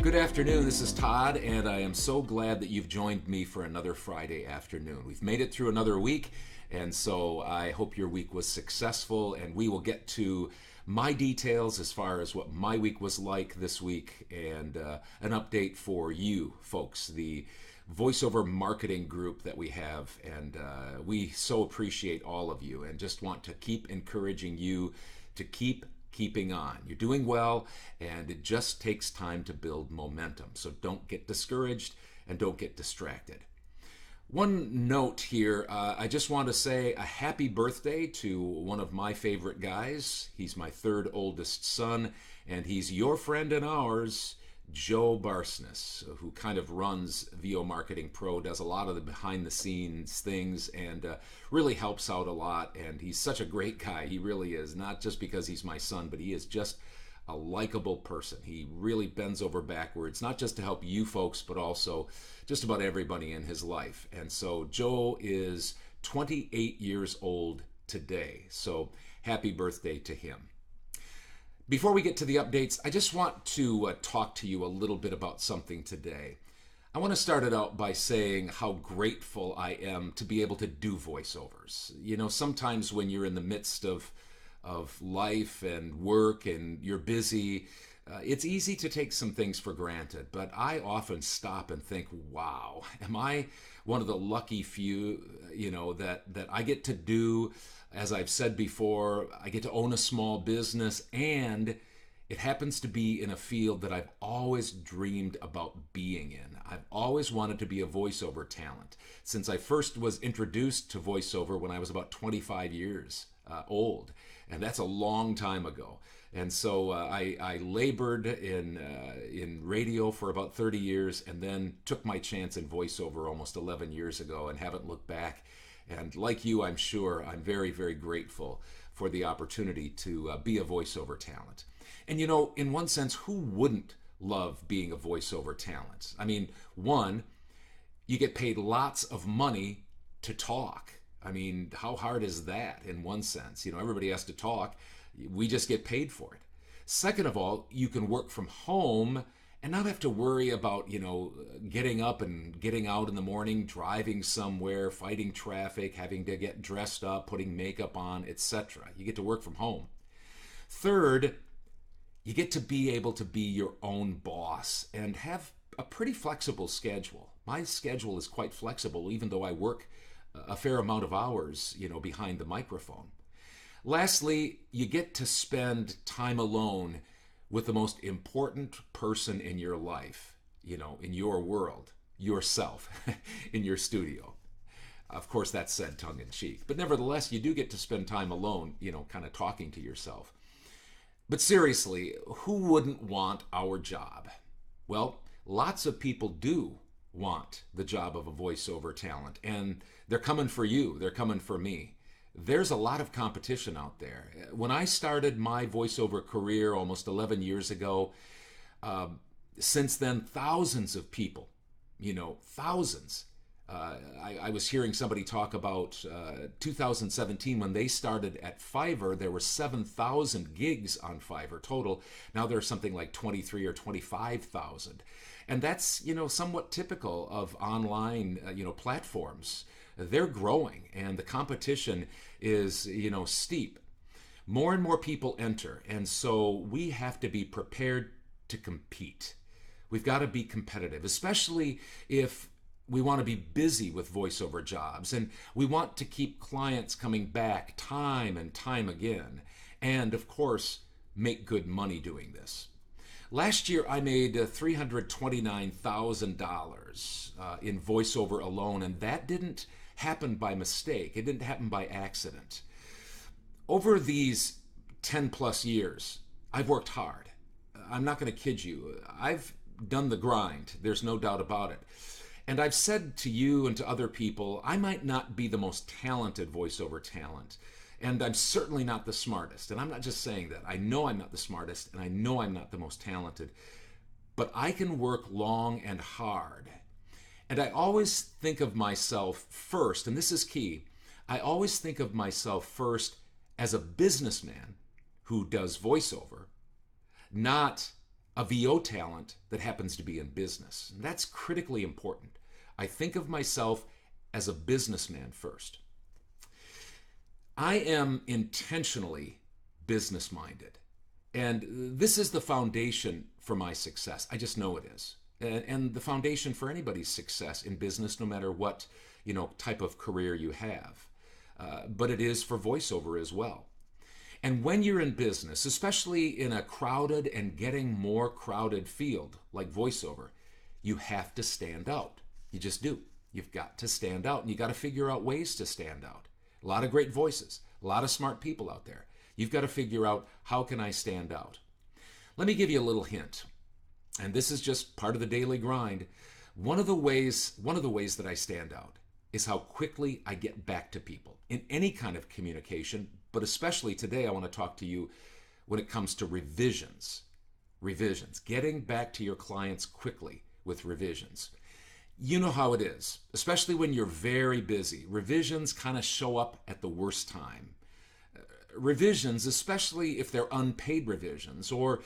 Good afternoon, this is Todd, and I am so glad that you've joined me for another Friday afternoon. We've made it through another week, and so I hope your week was successful, and we will get to my details as far as what my week was like this week, and an update for you folks, the voiceover marketing group that we have, and we so appreciate all of you and just want to keep encouraging you to keeping on. You're doing well, and it just takes time to build momentum. So don't get discouraged and don't get distracted. One note here, I just want to say a happy birthday to one of my favorite guys. He's my third oldest son, and he's your friend and ours, Joe Barsness, who kind of runs VO Marketing Pro, does a lot of the behind the scenes things, and really helps out a lot. And he's such a great guy. He really is, not just because he's my son, but he is just a likable person. He really bends over backwards, not just to help you folks, but also just about everybody in his life. And so Joe is 28 years old today. So happy birthday to him. Before we get to the updates, I just want to talk to you a little bit about something today. I want to start it out by saying how grateful I am to be able to do voiceovers. You know, sometimes when you're in the midst of life and work and you're busy, it's easy to take some things for granted, but I often stop and think, wow, am I one of the lucky few, that I get to do. As I've said before, I get to own a small business, and it happens to be in a field that I've always dreamed about being in. I've always wanted to be a voiceover talent since I first was introduced to voiceover when I was about 25 years old, and that's a long time ago. And so I labored in radio for about 30 years, and then took my chance in voiceover almost 11 years ago, and haven't looked back. And like you, I'm sure I'm very, very grateful for the opportunity to be a voiceover talent. And in one sense, who wouldn't love being a voiceover talent? I mean, one, you get paid lots of money to talk. I mean, how hard is that in one sense? Everybody has to talk. We just get paid for it. Second of all, you can work from home and not have to worry about, getting up and getting out in the morning, driving somewhere, fighting traffic, having to get dressed up, putting makeup on, etc. You get to work from home. Third, you get to be able to be your own boss and have a pretty flexible schedule. My schedule is quite flexible, even though I work a fair amount of hours, behind the microphone. Lastly, you get to spend time alone with the most important person in your life, in your world, yourself, in your studio. Of course, that's said tongue in cheek, but nevertheless, you do get to spend time alone, kind of talking to yourself. But seriously, who wouldn't want our job? Well, lots of people do want the job of a voiceover talent, and they're coming for you, they're coming for me. There's a lot of competition out there. When I started my voiceover career almost 11 years ago, since then, thousands of people, thousands. I was hearing somebody talk about 2017 when they started at Fiverr, there were 7,000 gigs on Fiverr total. Now there's something like 23 or 25,000. And that's, somewhat typical of online, platforms. They're growing, and the competition is, steep. More and more people enter, and so we have to be prepared to compete. We've got to be competitive, especially if we want to be busy with voiceover jobs, and we want to keep clients coming back time and time again, and of course, make good money doing this. Last year, I made $329,000 in voiceover alone, and that didn't happen by mistake. It didn't happen by accident. Over these 10 plus years, I've worked hard. I'm not going to kid you. I've done the grind. There's no doubt about it. And I've said to you and to other people, I might not be the most talented voiceover talent, and I'm certainly not the smartest. And I'm not just saying that. I know I'm not the smartest, and I know I'm not the most talented, but I can work long and hard. And I always think of myself first, and this is key, I always think of myself first as a businessman who does voiceover, not a VO talent that happens to be in business. And that's critically important. I think of myself as a businessman first. I am intentionally business minded. And this is the foundation for my success. I just know it is. And the foundation for anybody's success in business, no matter what type of career you have. But it is for voiceover as well. And when you're in business, especially in a crowded and getting more crowded field like voiceover, you have to stand out. You just do. You've got to stand out, and you got to figure out ways to stand out. A lot of great voices, a lot of smart people out there. You've got to figure out, how can I stand out? Let me give you a little hint. And this is just part of the daily grind. One of the ways that I stand out is how quickly I get back to people in any kind of communication, but especially today I want to talk to you when it comes to revisions. Revisions, getting back to your clients quickly with revisions. You know how it is, especially when you're very busy. Revisions kind of show up at the worst time. Revisions, especially if they're unpaid revisions, or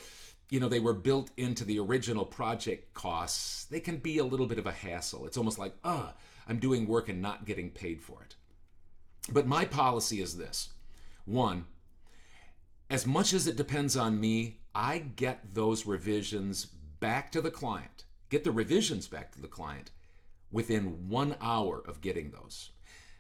they were built into the original project costs, they can be a little bit of a hassle. It's almost like, I'm doing work and not getting paid for it. But my policy is this. One, as much as it depends on me, I get those revisions back to the client, get the revisions back to the client within 1 hour of getting those.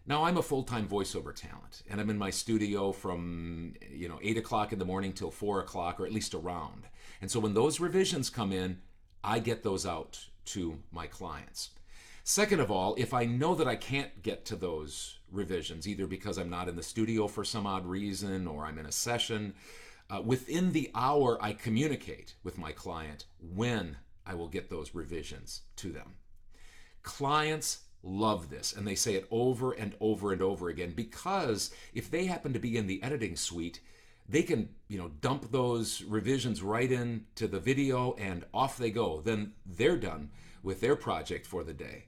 Now, I'm a full-time voiceover talent, and I'm in my studio from 8 o'clock in the morning till 4 o'clock, or at least around. And so when those revisions come in, I get those out to my clients. Second of all, if I know that I can't get to those revisions, either because I'm not in the studio for some odd reason or I'm in a session, within the hour I communicate with my client when I will get those revisions to them. Clients love this, and they say it over and over and over again, because if they happen to be in the editing suite, they can dump those revisions right into the video and off they go. Then they're done with their project for the day.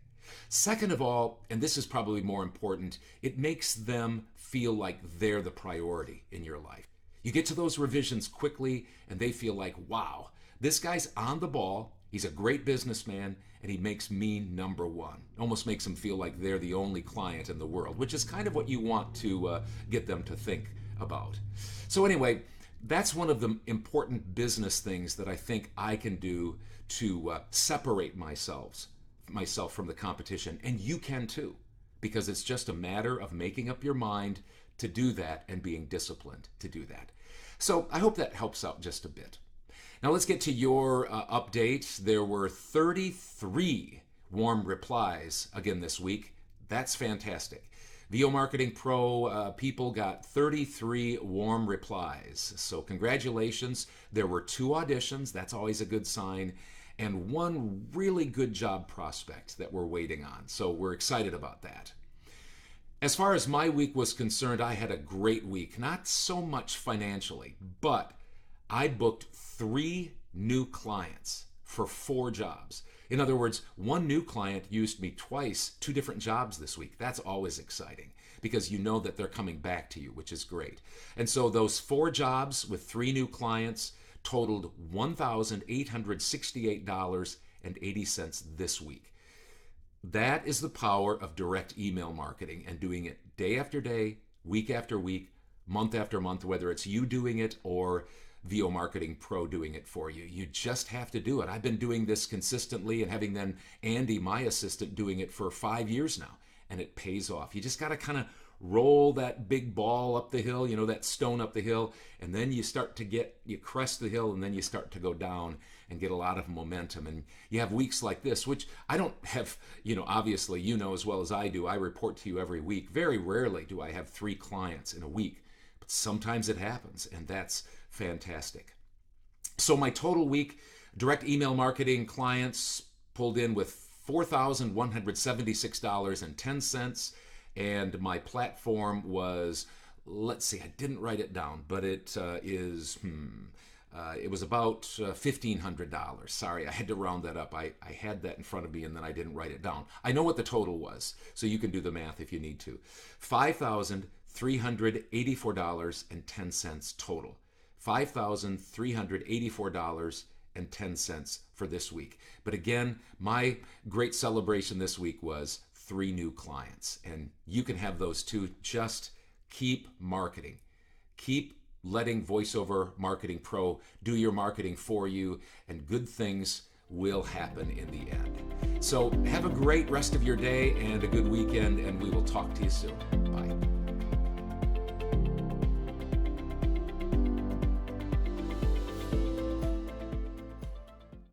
Second of all, and this is probably more important, it makes them feel like they're the priority in your life. You get to those revisions quickly and they feel like, wow, this guy's on the ball, he's a great businessman, and he makes me number one. Almost makes them feel like they're the only client in the world, which is kind of what you want to get them to think about. So anyway, that's one of the important business things that I think I can do to separate myself from the competition. And you can too, because it's just a matter of making up your mind to do that and being disciplined to do that. So I hope that helps out just a bit. Now let's get to your update. There were 33 warm replies again this week. That's fantastic. VO Marketing Pro people got 33 warm replies. So congratulations. There were 2 auditions. That's always a good sign. And 1 really good job prospect that we're waiting on. So we're excited about that. As far as my week was concerned, I had a great week. Not so much financially, but I booked 3 new clients for 4 jobs. In other words, 1 new client used me twice, 2 different jobs this week. That's always exciting because you know that they're coming back to you, which is great. And so those 4 jobs with 3 new clients totaled $1,868.80 this week. That is the power of direct email marketing and doing it day after day, week after week, month after month, whether it's you doing it or VO Marketing Pro doing it for you. You just have to do it. I've been doing this consistently and having then Andy, my assistant, doing it for 5 years now, and it pays off. You just got to kind of roll that big ball up the hill, that stone up the hill, and then you crest the hill, and then you start to go down and get a lot of momentum. And you have weeks like this, which I don't have, obviously, as well as I do. I report to you every week. Very rarely do I have 3 clients in a week, but sometimes it happens, and that's fantastic. So my total week, direct email marketing clients pulled in with $4,176.10. And my platform was, let's see, I didn't write it down, but it it was about $1,500. Sorry, I had to round that up. I had that in front of me and then I didn't write it down. I know what the total was, so you can do the math if you need to. $5,384.10 total. $5,384.10. $2.10 for this week. But again, my great celebration this week was 3 new clients. And you can have those too. Just keep marketing. Keep letting VoiceOver Marketing Pro do your marketing for you, and good things will happen in the end. So have a great rest of your day and a good weekend, and we will talk to you soon. Bye.